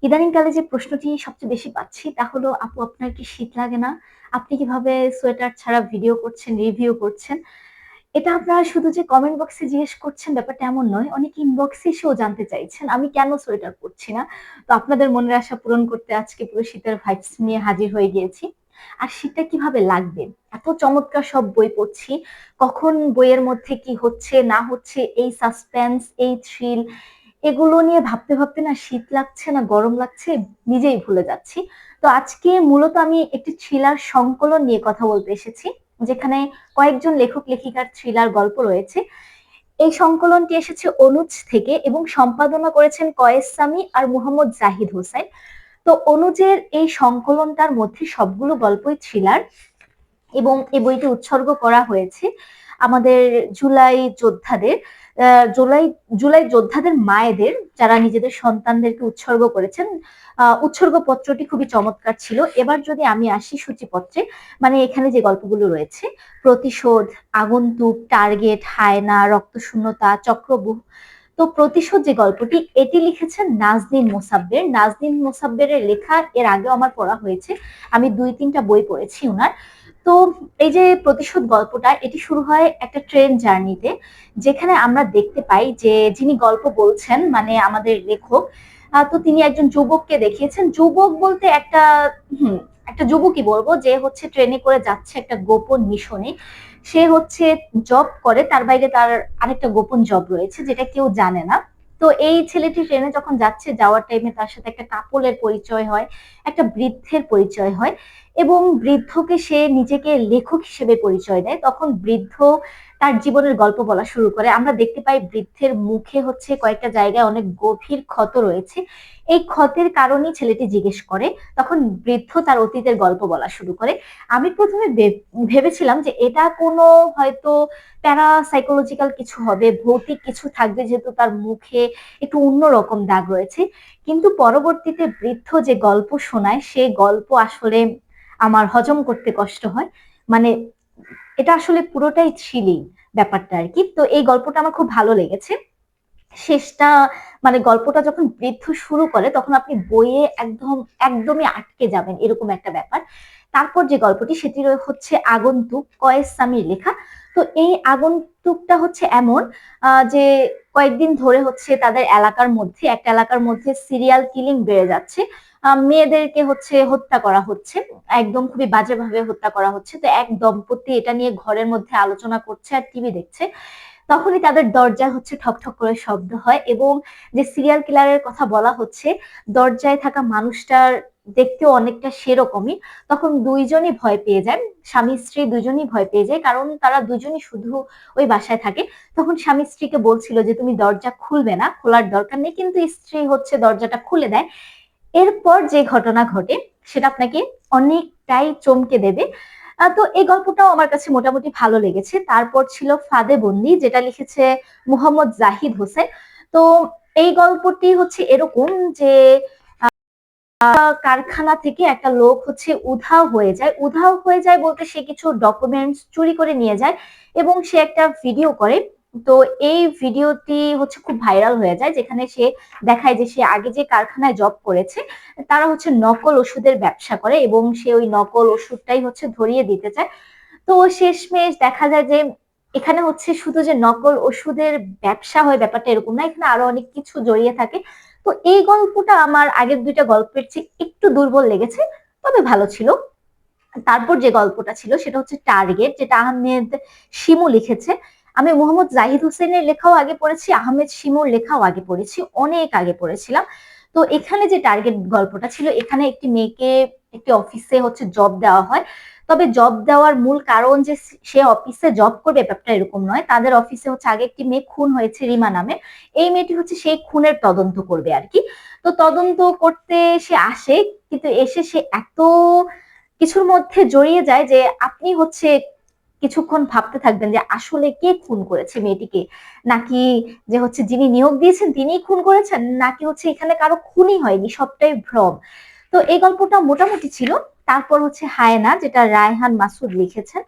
ইদানিং কালে যে প্রশ্নটি সবচেয়ে বেশি পাচ্ছি তা হলো, আপু আপনার কি শীত লাগে না? আপনি কিভাবে সোয়েটার ছাড়া ভিডিও করছেন, রিভিউ করছেন? এটা আপনারা শুধু যে কমেন্ট বক্সে জিজ্ঞেস করছেন ব্যাপারটা এমন নয়। অনেকে ইনবক্সে এসেও জানতে চাইছেন আমি কেন সোয়েটার পরছি না। তো আপনাদের মনের আশা পূরণ করতে আজকে পুরো শীতের ভাইবস নিয়ে হাজির হয়ে গিয়েছি। আর শীতটা কিভাবে লাগবে? এত চমৎকার সব বই পড়ছি। কখন বইয়ের মধ্যে কি হচ্ছে না হচ্ছে, এই সাসপেন্স, এই থ্রিল, এগুলো নিয়ে ভাবতে ভাবতে না শীত লাগছে না গরম লাগছে নিজেই ভুলে যাচ্ছি। তো আজকে মূলত আমি একটি থ্রিলার সংকলন নিয়ে কথা বলতে এসেছি, যেখানে কয়েকজন লেখক লেখিকার থ্রিলার গল্প রয়েছে। এই সংকলনটি এসেছে অনুজ থেকে এবং সম্পাদনা করেছেন কয়েস সামি আর মুহাম্মদ জাহিদ হোসেন। তো অনুজের এই সংকলনটার মধ্যে সবগুলো গল্পই থ্রিলার, এবং এই বইটি উৎসর্গ করা হয়েছে আমাদের জুলাই যোদ্ধাদের, জুলাই জুলাই যোদ্ধাদের মায়েদের, যারা নিজেদের সন্তানদেরকে উৎসর্গ করেছেন। উৎসর্গ পত্রটি খুবই চমৎকার ছিল। এবার যদি আমি আসি সূচিপত্রে, মানে এখানে যে গল্পগুলো রয়েছে: প্রতিশোধ, আগন্তুক, টার্গেট, হায়না, রক্তশূন্যতা, চক্রব্যূহ। তো প্রতিশোধ যে গল্পটি, এটি লিখেছেন নাজনীন মোসাব্বের। নাজনীন মোসাব্বেরের লেখা এর আগেও আমার পড়া হয়েছে, আমি 2-3টা বই পড়েছি ওনার। তো এই যে প্রতিশোধ গল্পটা, এটি শুরু হয় একটা ট্রেন জার্নিতে, যেখানে আমরা দেখতে পাই যে যিনি গল্প বলছেন মানে আমাদের লেখক, তো তিনি একজন যুবককে দেখিয়েছেন। যুবক বলতে একটা হুম একটা যুবকই বলবো, যে হচ্ছে ট্রেনে করে যাচ্ছে একটা গোপন মিশনে। সে হচ্ছে জব করে, তার বাইরে তার আরেকটা গোপন জব রয়েছে যেটা কেউ জানে না। তো এই ছেলেটি ট্রেনে যখন যাচ্ছে, যাওয়ার টাইমে তার সাথে একটা কাপলের পরিচয় হয়, একটা বৃদ্ধের পরিচয় হয়, এবং বৃদ্ধকে সে নিজেকে লেখক হিসেবে পরিচয় দেয়। তখন বৃদ্ধ তার জীবনের গল্প বলা শুরু করে। আমরা দেখতে পাই বৃদ্ধের মুখে হচ্ছে কয়েকটা জায়গায় অনেক গভীর ক্ষত রয়েছে। এই ক্ষতের কারণেই ছেলেটি জিজ্ঞেস করে। তখন বৃদ্ধ তার অতীতের গল্প বলা শুরু করে। আমি প্রথমে ভেবেছিলাম যে এটা কোনো হয়তো প্যারা সাইকোলজিক্যাল কিছু হবে, ভৌতিক কিছু থাকবে, যেহেতু তার মুখে একটু অন্যরকম দাগ রয়েছে। কিন্তু পরবর্তীতে বৃদ্ধ যে গল্প শোনায়, সে গল্প আসলে আমার হজম করতে কষ্ট হয়। মানে এটা আসলে পুরোটাই থ্রিলিং ব্যাপারটা আর কি। তো এই গল্পটা আমার খুব ভালো লেগেছে। শেষটা, মানে গল্পটা যখন বৃদ্ধ শুরু করে, তখন আপনি বইয়ে একদমই আটকে যাবেন, এরকম একটা ব্যাপার। তারপর যে গল্পটি, সেটি হচ্ছে আগন্তুক, কয়েস সামির লেখা। তো এই আগন্তুকটা হচ্ছে এমন যে কয়েকদিন ধরে হচ্ছে তাদের একটা এলাকার মধ্যে সিরিয়াল কিলিং বেড়ে যাচ্ছে। মেয়েদেরকে হচ্ছে হত্যা করা হচ্ছে, একদম খুবই বাজেভাবে হত্যা করা হচ্ছে। তো এক দম্পতি এটা নিয়ে ঘরের মধ্যে আলোচনা করছে আর টিভি দেখছে। তখনই তাদের দরজায় হচ্ছে ঠক ঠক করে শব্দ হয়, এবং যে সিরিয়াল কিলারের কথা বলা হচ্ছে, দরজায় থাকা মানুষটার দেখতেও অনেকটা সেরকমই। তখন দুইজনই ভয় পেয়ে যায়, স্বামী স্ত্রী দুজনই ভয় পেয়ে যায়, কারণ তারা দুজনই শুধু ওই বাসায় থাকে। তখন স্বামী স্ত্রীকে বলছিল যে তুমি দরজা খুলবে না, খোলার দরকার নেই, কিন্তু স্ত্রী হচ্ছে দরজাটা খুলে দেয়। এরপর যে ঘটনা ঘটে সেটা আপনাকে অনেকটাই চমকে দেবে। তো এই গল্পটাও আমার কাছে মোটামুটি ভালো লেগেছে। তারপর ছিল ফাঁদে বন্দি, যেটা লিখেছে মুহাম্মদ জাহিদ হোসেন। তো এই গল্পটি হচ্ছে এরকম যে কারখানা থেকে একটা লোক হচ্ছে উধাও হয়ে যায় বলতে সে কিছু ডকুমেন্টস চুরি করে নিয়ে যায়, এবং সে একটা ভিডিও করে। তো এই ভিডিওটি হচ্ছে খুব ভাইরাল হয়ে যায়, যেখানে সে দেখায় যে সে আগে যে কারখানায় জব করেছে তারা হচ্ছে নকল ওষুধের ব্যবসা করে, এবং সে ওই নকল ওষুধটাই হচ্ছে ধরিয়ে দিতে চায়। তো শেষমেশ দেখা যায় যে এখানে হচ্ছে শুধু যে নকল ওষুধের ব্যবসা হয় ব্যাপারটা এরকম না, এখানে আরো অনেক কিছু জড়িয়ে থাকে। তো এই গল্পটা আমার আগের 2টা গল্পের চেয়ে একটু দুর্বল লেগেছে, তবে ভালো ছিল। তারপর যে গল্পটা ছিল সেটা হচ্ছে টার্গেট, যেটা আহমেদ শিমু লিখেছে। আমি মোহাম্মদ জাহিদ হোসেনের লেখাও আগে পড়েছি, আহমেদ শিমুর লেখাও আগে পড়েছি, অনেক আগে পড়েছিলাম। তো এখানে যে টার্গেট গল্পটা ছিল, এখানে একটি মেয়েকে একটি অফিসে হচ্ছে জব দেওয়া হয়। তবে জব দেওয়ার মূল কারণ যে সে অফিসে জব করবে ব্যাপারটা এরকম নয়। তাদের অফিসে হচ্ছে আগে একটি মেয়ে খুন হয়েছে রিমা নামে। এই মেয়েটি হচ্ছে সেই খুনের তদন্ত করবে আর কি। তো তদন্ত করতে সে আসে, কিন্তু এসে সে এত কিছুর মধ্যে জড়িয়ে যায় যে আপনি হচ্ছে কিছুক্ষণ ভাবতে থাকবেন যে আসলে কে খুন করেছে মেয়েটিকে, নাকি যে হচ্ছে যিনি নিয়োগ দিয়েছেন তিনিই খুন করেছেন, নাকি হচ্ছে এখানে কারো খুনই হয়নি, সবটাই ভ্রম। তো এই গল্পটা মোটামুটি ছিল। তারপর হচ্ছে হায়না, যেটা রায়হান মাসুদ লিখেছেন।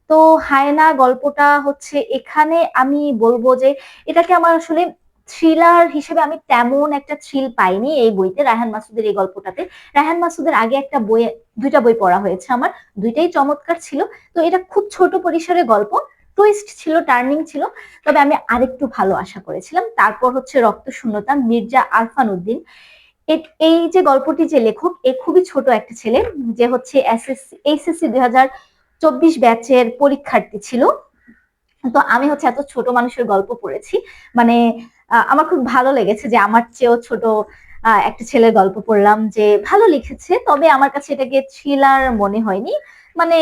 তো হায়না গল্পটা হচ্ছে, এখানে আমি বলবো যে এটাকে আমার আসলে থ্রিলার হিসেবে আমি তেমন একটা থ্রিল পাইনি এই বইতে, রায়হান মাসুদের এই গল্পটাতে। রায়হান মাসুদের আগে একটা বই, দুইটা বই পড়া হয়েছে আমার, দুইটাই চমৎকার ছিল। তো এটা খুব ছোট পরিসরে গল্প, টুইস্ট ছিল, টার্নিং ছিল, তবে আমি আরেকটু ভালো আশা করেছিলাম। তারপর হচ্ছে রক্ত শূন্যতা, মির্জা আরফান উদ্দিন। এই যে গল্পটি যে লেখক, এ খুবই ছোট একটা ছেলে, যে হচ্ছে এইচএসসি 2024 ব্যাচের পরীক্ষার্থী ছিল। তো আমি হচ্ছে এত ছোট মানুষের গল্প পড়েছি, মানে আমার খুব ভালো লেগেছে যে আমার চেয়েও ছোট একটা ছেলের গল্প পড়লাম, যে ভালো লিখেছে, তবে আমার কাছে এটাকে থ্রিলার মনে হয়নি, মানে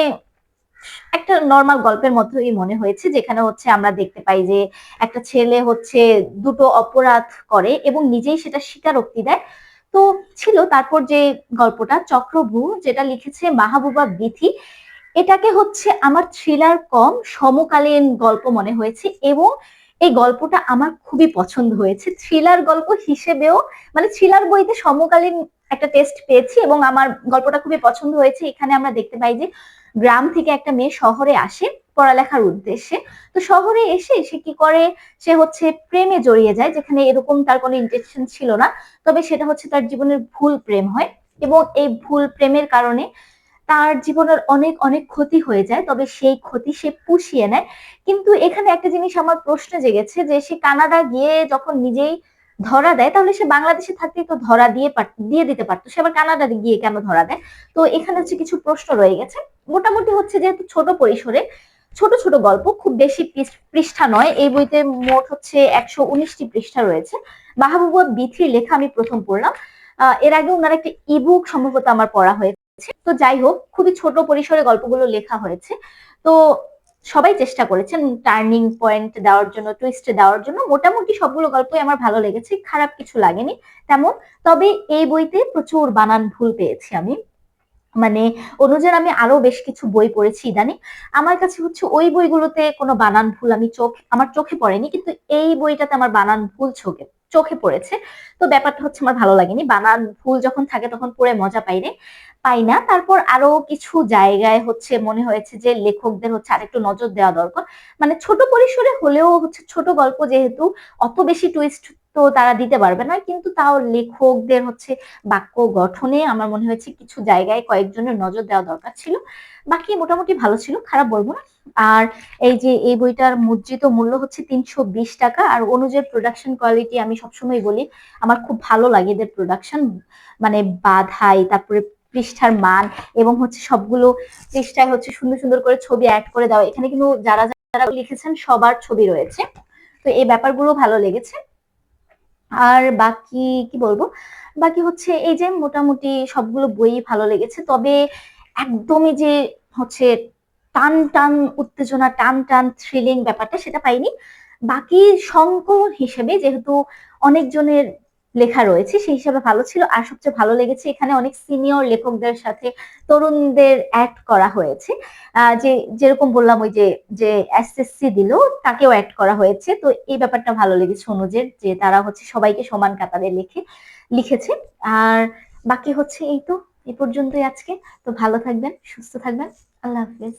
একটা নর্মাল গল্পের মতোই মনে হয়েছে, যেখানে হচ্ছে আমরা দেখতে পাই যে একটা ছেলে হচ্ছে দুটো অপরাধ করে এবং নিজেই সেটা স্বীকারোক্তি দেয়। তো ছিল তারপর যে গল্পটা চক্রভূ, যেটা লিখেছে মাহবুবা বিথি, এটাকে হচ্ছে আমার থ্রিলার কম সমকালীন গল্প মনে হয়েছে, এবং এই গল্পটা আমার খুবই পছন্দ হয়েছে থ্রিলার গল্প হিসেবেও, মানে থ্রিলার বইতে সমকালীন একটা টেস্ট পেয়েছি এবং আমার গল্পটা খুবই পছন্দ হয়েছে। এখানে আমরা দেখতে পাই যে গ্রাম থেকে একটা মেয়ে শহরে আসে পড়ালেখার উদ্দেশ্যে। তো শহরে এসে সে কি করে, সে হচ্ছে প্রেমে জড়িয়ে যায়, যেখানে এরকম তার কোনো ইন্টেনশন ছিল না, তবে সেটা হচ্ছে তার জীবনের ভুল প্রেম হয়, এবং এই ভুল প্রেমের কারণে তার জীবনের অনেক অনেক ক্ষতি হয়ে যায়, তবে সেই ক্ষতি সে পুষিয়ে নেয়। কিন্তু এখানে একটা জিনিস আমার প্রশ্ন জেগেছে, যে সে কানাডা গিয়ে যখন নিজেই ধরা দেয়, তাহলে সে বাংলাদেশে থাকতেই তো ধরা দিয়ে দিতে পারতো, সে আবার কানাডা গিয়ে কেন ধরা দেয়? তো এখানে হচ্ছে কিছু প্রশ্ন রয়ে গেছে। মোটামুটি হচ্ছে যেহেতু ছোট পরিসরে, ছোট ছোট গল্প, খুব বেশি পৃষ্ঠা নয়, এই বইতে মোট হচ্ছে 119টি পৃষ্ঠা রয়েছে। মাহবুবা বিথির লেখা আমি প্রথম পড়লাম, এর আগে ওনার একটা ইবুক সম্ভবত আমার পড়া হয়েছে। তো যাই হোক, খুবই ছোট পরিসরে গল্পগুলো লেখা হয়েছে। তো সবাই চেষ্টা করেছেন টার্নিং পয়েন্ট দেওয়ার জন্য, টুইস্ট দেওয়ার জন্য। মোটামুটি সবগুলো গল্পই আমার ভালো লেগেছে, খারাপ কিছু লাগেনি তেমন। তবে এই বইতে প্রচুর বানান ভুল পেয়েছি আমি, মানে অনুযায়ী আমি আরো বেশ কিছু বই পড়েছি ইদানিং, আমার কাছে হচ্ছে ওই বইগুলোতে কোনো বানান ভুল আমার চোখে পড়েনি, কিন্তু এই বইটাতে আমার বানান ভুল চোখে চোখে পড়েছে। তো ব্যাপারটা হচ্ছে আমার ভালো লাগেনি, বানান ভুল যখন থাকে তখন পড়ে মজা পাই না। তারপর আরো কিছু জায়গায় হচ্ছে মনে হয়েছে যে লেখকদের হচ্ছে আরেকটু নজর দেওয়া দরকার, মানে ছোট পরিসরে হলেও হচ্ছে ছোট গল্প যেহেতু, অত বেশি টুইস্ট তো তারা দিতে পারবে না, কিন্তু তাও লেখকদের হচ্ছে বাক্য গঠনে আমার মনে হয়েছে কিছু জায়গায় কয়েকজনের নজর দেওয়া দরকার ছিল। বাকি মোটামুটি ভালো ছিল, খারাপ বলবো না। আর এই যে এই বইটার মুদ্রিত মূল্য হচ্ছে 320 টাকা। আর অনুজের প্রোডাকশন কোয়ালিটি আমি সবসময় বলি, আমার খুব ভালো লাগে এদের প্রোডাকশন, মানে বাধাই, তারপরে পৃষ্ঠার মান, এবং হচ্ছে সবগুলো পৃষ্ঠায় হচ্ছে সুন্দর সুন্দর করে ছবি অ্যাড করে দেওয়া। এখানে কিন্তু যারা যারা লিখেছেন সবার ছবি রয়েছে, তো এই ব্যাপারগুলো ভালো লেগেছে। আর বাকি কি বলবো, বাকি হচ্ছে এই যে মোটামুটি সবগুলো বই ভালো লেগেছে, তবে একদমই যে হচ্ছে টান টান উত্তেজনা, টান টান থ্রিলিং ব্যাপারটা সেটা পাইনি। বাকি সংকলন হিসেবে যেহেতু অনেকজনের লেখা রয়েছে সেই হিসাবে ভালো ছিল। আর সবচেয়ে ভালো লেগেছে এখানে অনেক সিনিয়র লেখকদের সাথে তরুণদের অ্যাড করা হয়েছে, যে যেরকম বললাম ওই যে যে এসএসসি দিল তাকেও অ্যাড করা হয়েছে। তো এই ব্যাপারটা ভালো লেগেছে অনুজের, যে তারা হচ্ছে সবাইকে সমান কাতারে লিখেছে। আর বাকি হচ্ছে এই তো, এই পর্যন্তই আজকে। তো ভালো থাকবেন, সুস্থ থাকবেন, আল্লাহ হাফিজ।